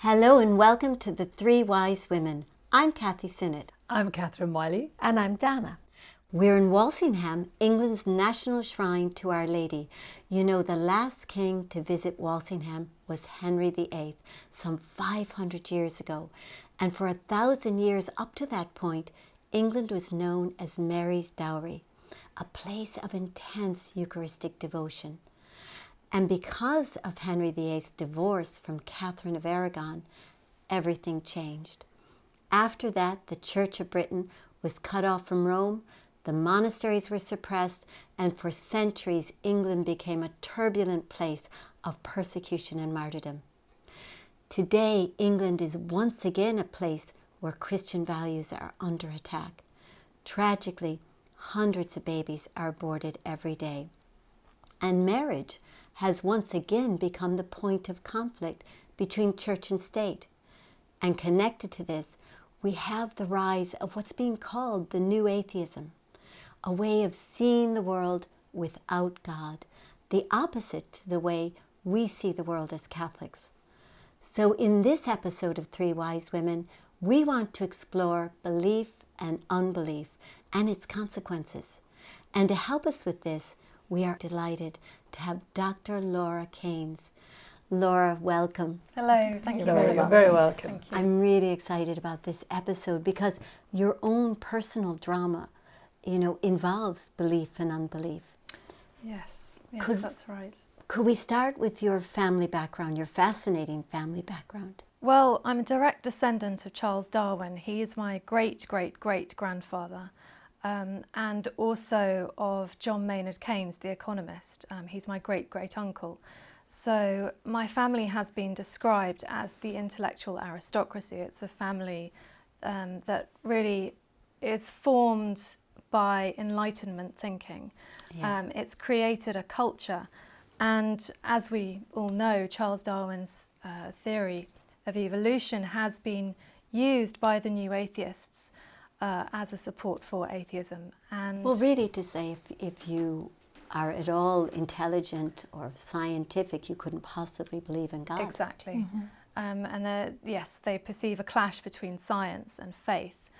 Hello and welcome to the Three Wise Women. I'm Kathy Sinnott. I'm Catherine Wiley. And I'm Dana. We're in Walsingham, England's national shrine to Our Lady. You know, the last king to visit Walsingham was Henry VIII, some 500 years ago. And for 1,000 years up to that point, England was known as Mary's Dowry, a place of intense Eucharistic devotion. And because of Henry VIII's divorce from Catherine of Aragon, everything changed. After that, the Church of Britain was cut off from Rome, the monasteries were suppressed, and for centuries England became a turbulent place of persecution and martyrdom. Today, England is once again a place where Christian values are under attack. Tragically, hundreds of babies are aborted every day. And marriage has once again become the point of conflict between church and state. And connected to this, we have the rise of what's being called the new atheism, a way of seeing the world without God, the opposite to the way we see the world as Catholics. So in this episode of Three Wise Women, we want to explore belief and unbelief and its consequences. And to help us with this, we are delighted to have Dr. Laura Keynes. Laura, welcome. Hello, thank you You're very much. very welcome. Thank you. I'm really excited about this episode because your own personal drama, involves belief and unbelief. Yes, that's right. Could we start with your family background, your fascinating family background? Well, I'm a direct descendant of Charles Darwin. He is my great-great-great-grandfather. And also of John Maynard Keynes, the economist. He's my great-great-uncle. So my family has been described as the intellectual aristocracy. It's a family that really is formed by Enlightenment thinking. Yeah. It's created a culture. And as we all know, Charles Darwin's theory of evolution has been used by the new atheists as a support for atheism. And Well, really to say if you are at all intelligent or scientific, you couldn't possibly believe in God. Exactly. And they perceive a clash between science and faith.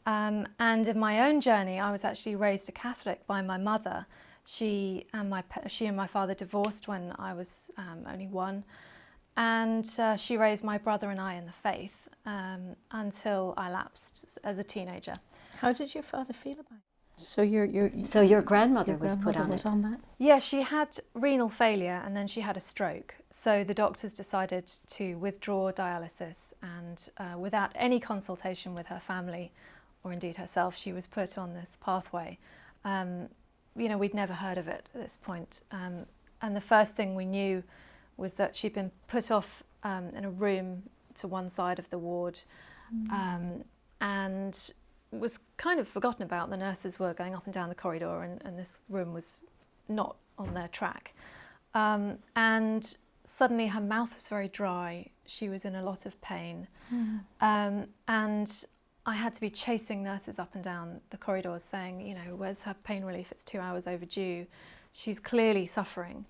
And in my own journey, I was actually raised a Catholic by my mother. She and my father divorced when I was only one. And she raised my brother and I in the faith until I lapsed as a teenager. How did your father feel about it? So your grandmother was put on it. on that? Yeah, she had renal failure and then she had a stroke. So the doctors decided to withdraw dialysis, and without any consultation with her family or indeed herself, she was put on this pathway. We'd never heard of it at this point. And the first thing we knew was that she'd been put off in a room to one side of the ward and was kind of forgotten about. The nurses were going up and down the corridor and this room was not on their track. And suddenly her mouth was very dry. She was in a lot of pain. And I had to be chasing nurses up and down the corridors saying, where's her pain relief? It's 2 hours overdue. She's clearly suffering.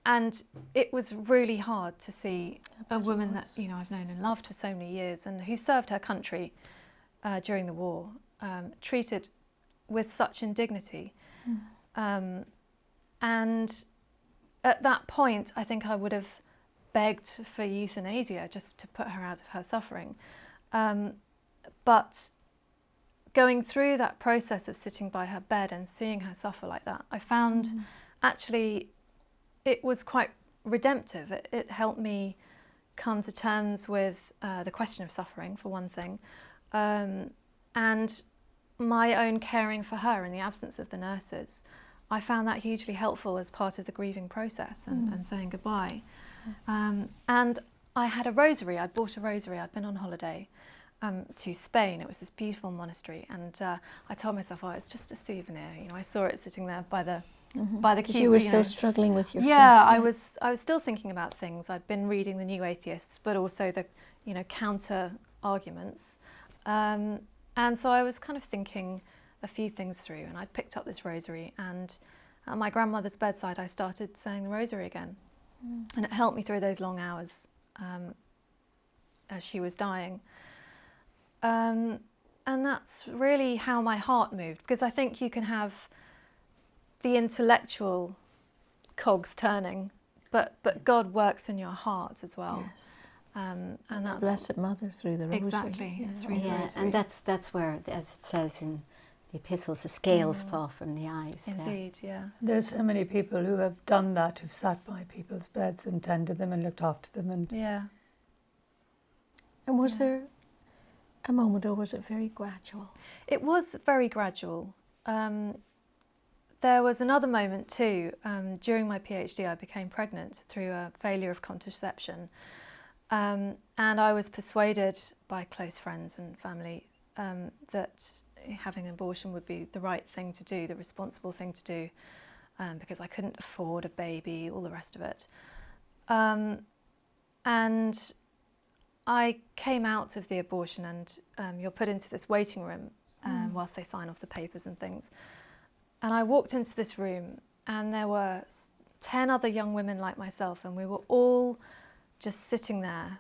And it was really hard to see a woman that I've known and loved for so many years and who served her country during the war, treated with such indignity. And at that point, I think I would have begged for euthanasia just to put her out of her suffering. But going through that process of sitting by her bed and seeing her suffer like that, I found actually it was quite redemptive. It helped me come to terms with the question of suffering, for one thing, and my own caring for her in the absence of the nurses. I found that hugely helpful as part of the grieving process and saying goodbye. And I had a rosary. I'd bought a rosary. I'd been on holiday to Spain. It was this beautiful monastery, and I told myself, it's just a souvenir. I saw it sitting there by the cube. You were still struggling with your faith. I was still thinking about things. I'd been reading the New Atheists, but also the counter arguments, and so I was kind of thinking a few things through. And I'd picked up this rosary, and at my grandmother's bedside, I started saying the rosary again, and it helped me through those long hours as she was dying. And that's really how my heart moved, because I think you can have the intellectual cogs turning, but God works in your heart as well. Yes. And that's Blessed Mother through the Rosary. exactly Yeah. through the Rosary. And that's where, as it says in the epistles, the scales fall from the eyes. Indeed, yeah. There's so many people who have done that, who've sat by people's beds and tended them and looked after them. And Yeah. And was there a moment, or was it very gradual? It was very gradual. There was another moment too. During my PhD, I became pregnant through a failure of contraception. And I was persuaded by close friends and family that having an abortion would be the right thing to do, the responsible thing to do, because I couldn't afford a baby, all the rest of it. And I came out of the abortion, and you're put into this waiting room whilst they sign off the papers and things. And I walked into this room, and there were 10 other young women like myself, and we were all just sitting there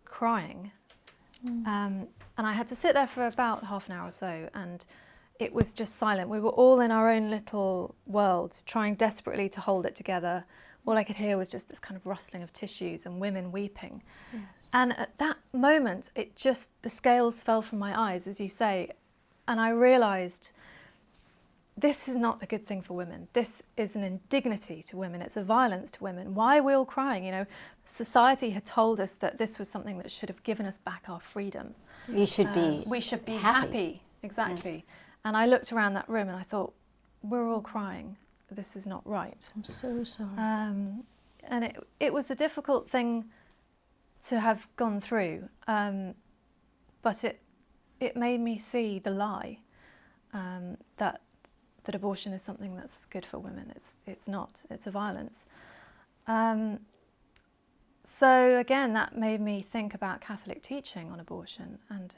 crying. And I had to sit there for about half an hour or so, and it was just silent. We were all in our own little worlds, trying desperately to hold it together. All I could hear was just this kind of rustling of tissues and women weeping. Yes. And at that moment, the scales fell from my eyes, as you say, and I realised this is not a good thing for women. This is an indignity to women. It's a violence to women. Why are we all crying? You know, society had told us that this was something that should have given us back our freedom. We should be happy. Exactly. Yeah. And I looked around that room and I thought, we're all crying. This is not right. I'm so sorry. And it was a difficult thing to have gone through, but it made me see the lie that abortion is something that's good for women. It's not. It's a violence. So again, that made me think about Catholic teaching on abortion and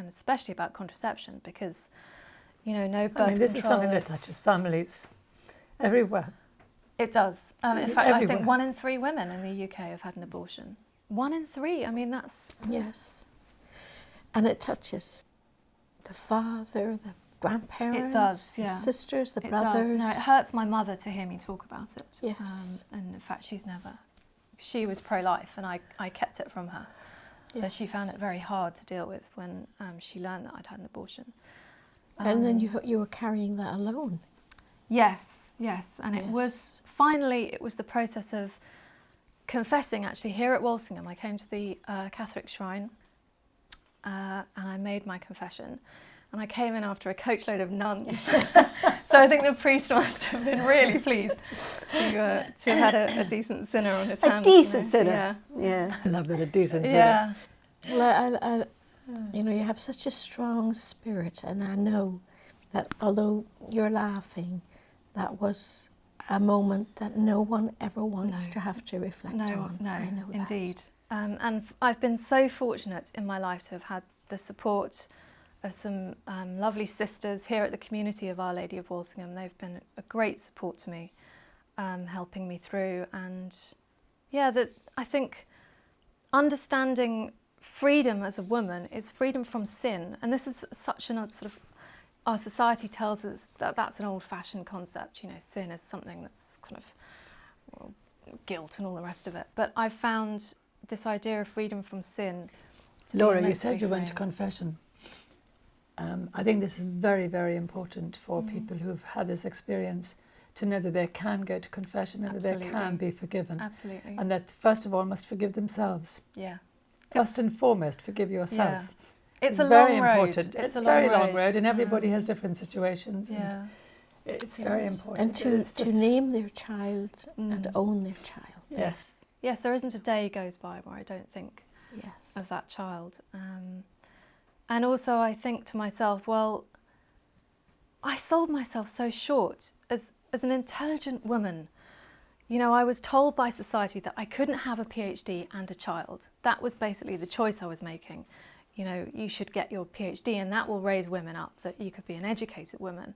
especially about contraception, because no birth control. This is something that touches families everywhere. It does. In fact, Everywhere. I think 1 in 3 women in the UK have had an abortion. 1 in 3. I mean, that's... Yes. And it touches the father, the grandparents, It does, the yeah. sisters, the It brothers. does. No, it hurts my mother to hear me talk about it. Yes. And in fact, she was pro-life, and I kept it from her. So she found it very hard to deal with when she learned that I'd had an abortion. And then you were carrying that alone. Yes. And it was the process of confessing, actually, here at Walsingham. I came to the Catholic shrine and I made my confession. And I came in after a coachload of nuns. So I think the priest must have been really pleased to have had a decent sinner on his hands. A decent sinner. Yeah. I love that, a decent sinner. Yeah. Well, you have such a strong spirit, and I know that although you're laughing, that was a moment that no one ever wants to have to reflect on. No, I know that. indeed. And I've been so fortunate in my life to have had the support of some lovely sisters here at the community of Our Lady of Walsingham. They've been a great support to me, helping me through. And I think understanding freedom as a woman is freedom from sin. And this is such an sort of, our society tells us that that's an old-fashioned concept. Sin is something that's kind of guilt and all the rest of it. But I've found this idea of freedom from sin to Laura, be you said you went to freeing. confession. I think this is very, very important for people who've had this experience to know that they can go to confession and that they can be forgiven. Absolutely. And that, first of all, must forgive themselves. Yeah. First and foremost, forgive yourself. Yeah. It's a very long road. important. It's a very long long road, and everybody Yeah. has different situations. Yeah. And it's very important. And to It's just- name their child and own their child. Yes. Yes, there isn't a day goes by where I don't think Yes. of that child. And also I think to myself, well, I sold myself so short as an intelligent woman. I was told by society that I couldn't have a PhD and a child. That was basically the choice I was making. You should get your PhD and that will raise women up, that you could be an educated woman.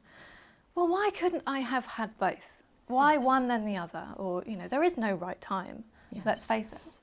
Well, why couldn't I have had both? Why one then the other? Or, there is no right time, let's face it.